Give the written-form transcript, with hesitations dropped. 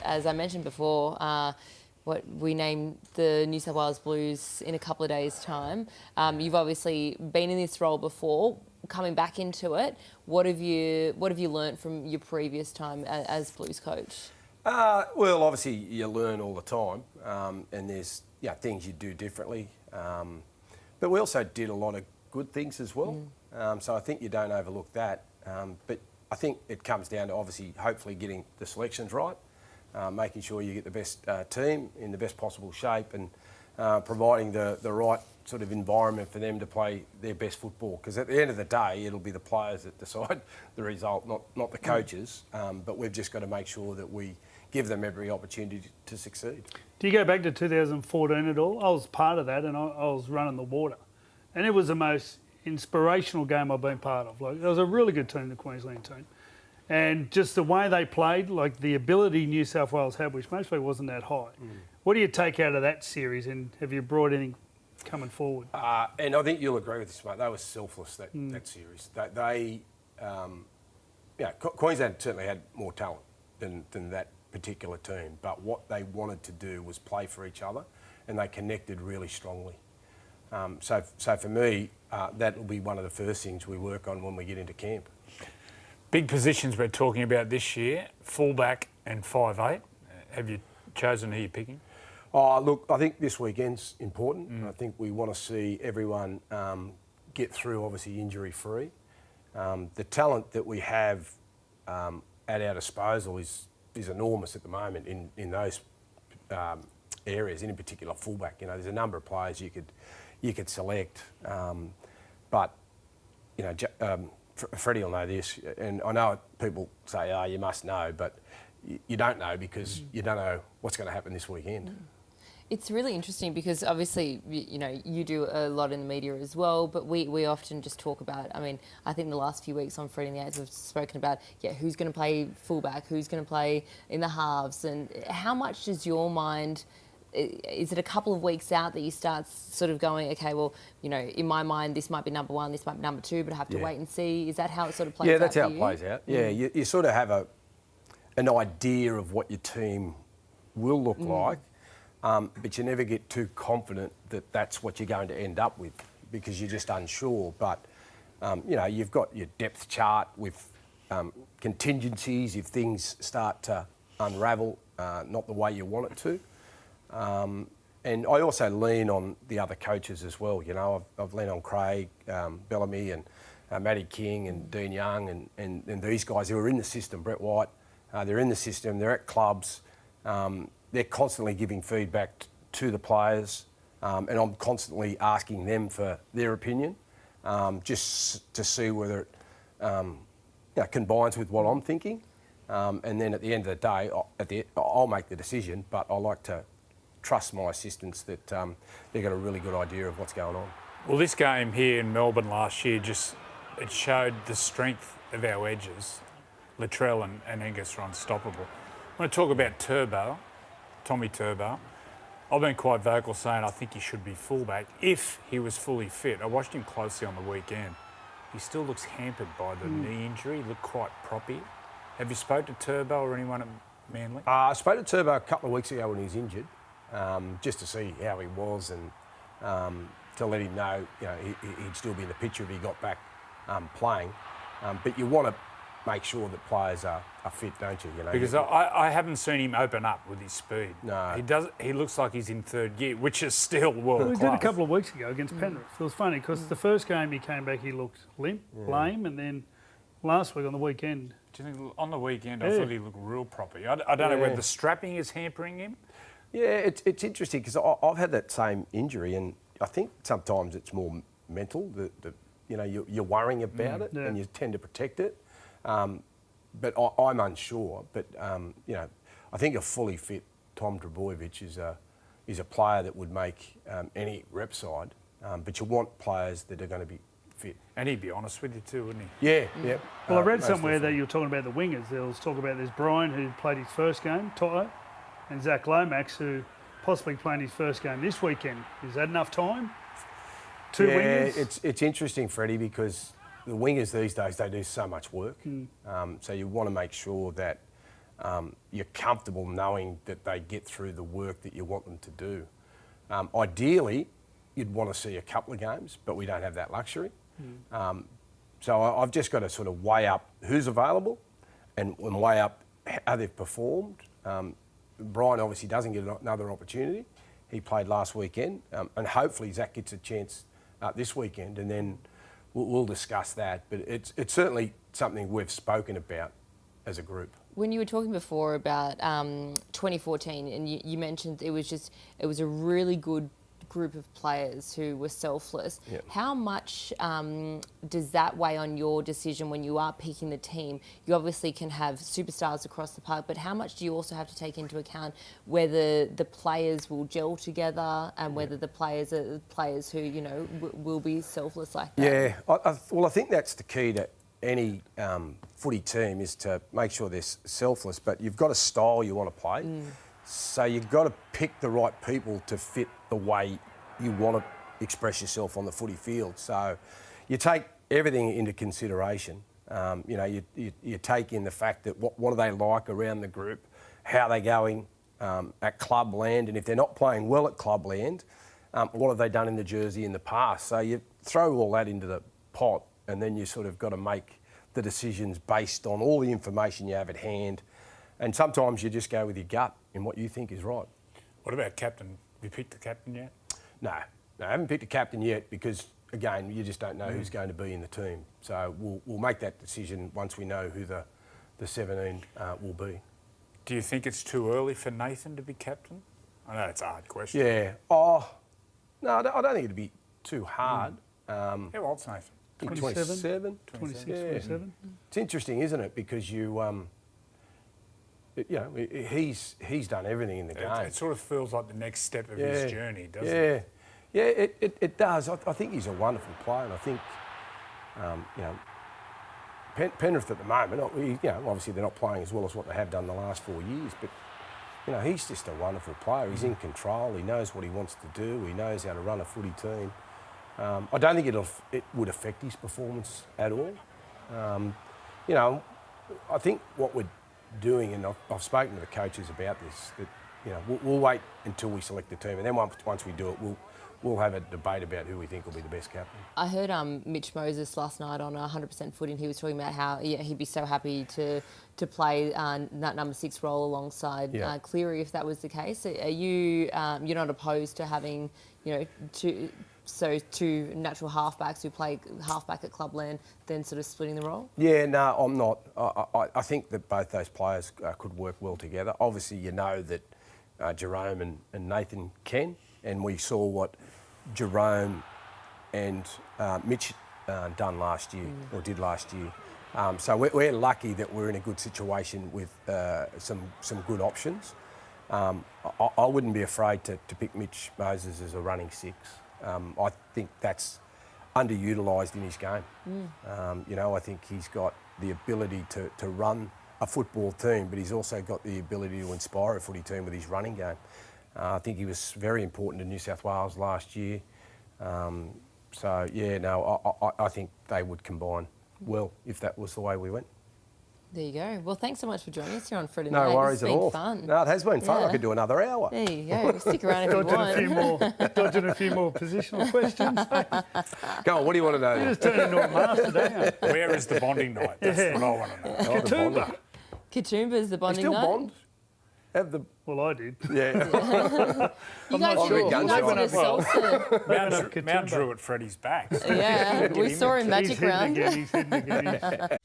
As I mentioned before, what we named the New South Wales Blues in a couple of days' time. You've obviously been in this role before. Coming back into it, what have you learnt from your previous time as Blues coach? Well, obviously you learn all the time, and there's things you do differently. But we also did a lot of good things as well. So I think you don't overlook that. But I think it comes down to obviously, hopefully, getting the selections right, making sure you get the best team in the best possible shape, and providing the right sort of environment for them to play their best football. Because at the end of the day, it'll be the players that decide the result, not the coaches. But we've just got to make sure that we give them every opportunity to succeed. Do you go back to 2014 at all? I was part of that, and I was running the water. And it was the most inspirational game I've been part of. Like, it was a really good team, the Queensland team. And just the way they played, like the ability New South Wales had, which mostly wasn't that high. What do you take out of that series, and have you brought anything coming forward? And I think you'll agree with this, mate. They were selfless, that series. Queensland certainly had more talent than that particular team, but what they wanted to do was play for each other, and they connected really strongly. So for me, that will be one of the first things we work on when we get into camp. Big positions we're talking about this year, fullback and 5'8". Have you chosen who you're picking? Oh, look, I think this weekend's important. I think we want to see everyone get through, obviously, injury-free. The talent that we have at our disposal is enormous at the moment in those areas, in particular fullback. You know, there's a number of players you could select, but you know, Freddy will know this, and I know people say, "Oh, you must know," but you don't know because you don't know what's going to happen this weekend. It's really interesting because obviously, you know, you do a lot in the media as well, but we often just talk about, I mean, I think the last few weeks on Freddy the Eighth we've spoken about, who's going to play fullback, who's going to play in the halves, and how much does your mind, is it a couple of weeks out that you start sort of going, okay, well, you know, in my mind, this might be number one, this might be number two, but I have to wait and see. Is that how it sort of plays out? Yeah, that's how for it you? plays out. Yeah, you sort of have an idea of what your team will look like. But you never get too confident that that's what you're going to end up with because you're just unsure. But, you know, you've got your depth chart with contingencies if things start to unravel not the way you want it to. And I also lean on the other coaches as well. You know, I've leaned on Craig Bellamy and Matty King and Dean Young and these guys who are in the system, Brett White, they're in the system, they're at clubs. They're constantly giving feedback to the players, and I'm constantly asking them for their opinion, just to see whether it combines with what I'm thinking. And then at the end of the day, I'll make the decision, but I like to trust my assistants that they've got a really good idea of what's going on. Well, this game here in Melbourne last year it showed the strength of our edges. Latrell and Angus are unstoppable. I want to talk about Tommy Turbo. I've been quite vocal saying I think he should be fullback if he was fully fit. I watched him closely on the weekend. He still looks hampered by the knee injury. He looked quite proppy. Have you spoke to Turbo or anyone at Manly? I spoke to Turbo a couple of weeks ago when he was injured, just to see how he was and to let him know, you know, he'd still be in the picture if he got back playing. But you want to make sure that players are fit, don't you? You know, because I haven't seen him open up with his speed. No. He looks like he's in third gear, which is still world class. He did a couple of weeks ago against Penrith. It was funny because the first game he came back, he looked limp, lame, and then last week on the weekend. Do you think on the weekend I thought he looked real proper? I don't know whether the strapping is hampering him. Yeah, it's interesting because I've had that same injury, and I think sometimes it's more mental. You know, you're worrying about it and you tend to protect it. But I'm unsure. But you know, I think a fully fit Tom Trbojevic is a player that would make any rep side. But you want players that are going to be fit. And he'd be honest with you too, wouldn't he? Yeah, yeah. Well, I read somewhere that you were talking about the wingers. There was talk about there's Brian who played his first game, Toto, and Zach Lomax who possibly playing his first game this weekend. Is that enough time? Two wingers? It's interesting, Freddie, because the wingers these days, they do so much work. So you want to make sure that you're comfortable knowing that they get through the work that you want them to do. Ideally, you'd want to see a couple of games, but we don't have that luxury. So I've just got to sort of weigh up who's available and weigh up how they've performed. Brian obviously doesn't get another opportunity. He played last weekend, and hopefully Zach gets a chance this weekend, and then we'll discuss that. But it's certainly something we've spoken about as a group. When you were talking before about 2014, and you mentioned it was a really good group of players who were selfless. Yep. How much does that weigh on your decision when you are picking the team? You obviously can have superstars across the park, but how much do you also have to take into account whether the players will gel together and whether the players are players who, you know, will be selfless like that? Yeah, well, I think that's the key to any footy team, is to make sure they're selfless, but you've got a style you want to play. So you've got to pick the right people to fit the way you want to express yourself on the footy field. So you take everything into consideration. You know, you take in the fact that what are they like around the group, how are they going at clubland, and if they're not playing well at clubland, what have they done in the jersey in the past? So you throw all that into the pot, and then you sort of got to make the decisions based on all the information you have at hand. And sometimes you just go with your gut in what you think is right. What about captain? Have you picked the captain yet? No, I haven't picked a captain yet because, again, you just don't know who's going to be in the team. So we'll make that decision once we know who the 17 will be. Do you think it's too early for Nathan to be captain? I know it's a hard question. Yeah. Oh, no, I don't think it'd be too hard. How old's Nathan? 27? 26, Yeah. 27. It's interesting, isn't it? Because you know, he's done everything in the game. It sort of feels like the next step of his journey, doesn't it? Yeah, it does. I think he's a wonderful player, and I think, you know, Penrith at the moment, you know, obviously they're not playing as well as what they have done the last 4 years, but, you know, he's just a wonderful player. He's in control. He knows what he wants to do. He knows how to run a footy team. I don't think it would affect his performance at all. You know, I think what we're doing, and I've spoken to the coaches about this, that, you know, we'll wait until we select the team, and then once we do it, we'll have a debate about who we think will be the best captain. I heard Mitch Moses last night on 100% Footy, and he was talking about how he'd be so happy to play that number 6 role alongside Cleary if that was the case. Are you you're not opposed to having, you know, two natural halfbacks who play halfback at clubland, then sort of splitting the role? Yeah, no, I'm not. I think that both those players could work well together. Obviously, you know that Jerome and Nathan can, and we saw what Jerome and Mitch done last year, or did last year. So we're lucky that we're in a good situation with some good options. I wouldn't be afraid to pick Mitch Moses as a running 6. I think that's underutilised in his game. You know, I think he's got the ability to run a football team, but he's also got the ability to inspire a footy team with his running game. I think he was very important to New South Wales last year. So, yeah, no, I think they would combine well if that was the way we went. There you go. Well, thanks so much for joining us here on Freddy the No Eighth. worries at all. It's been fun. No, it has been fun. Yeah. I could do another hour. There you go. Stick around if you want. Dodging a few more positional questions. Go on, what do you want to know? You just turned into a master, don't you? Where is the bonding night? That's what I want to know. Oh, the bonding. Katoomba's the They bonding still night. bond? Have the... Well, I did. Yeah. You guys not should sure. you guys Well, should have salsa. Mount Drew at Freddie's back. So Yeah, we saw him He's Magic hidden Round. again, he's hidden again.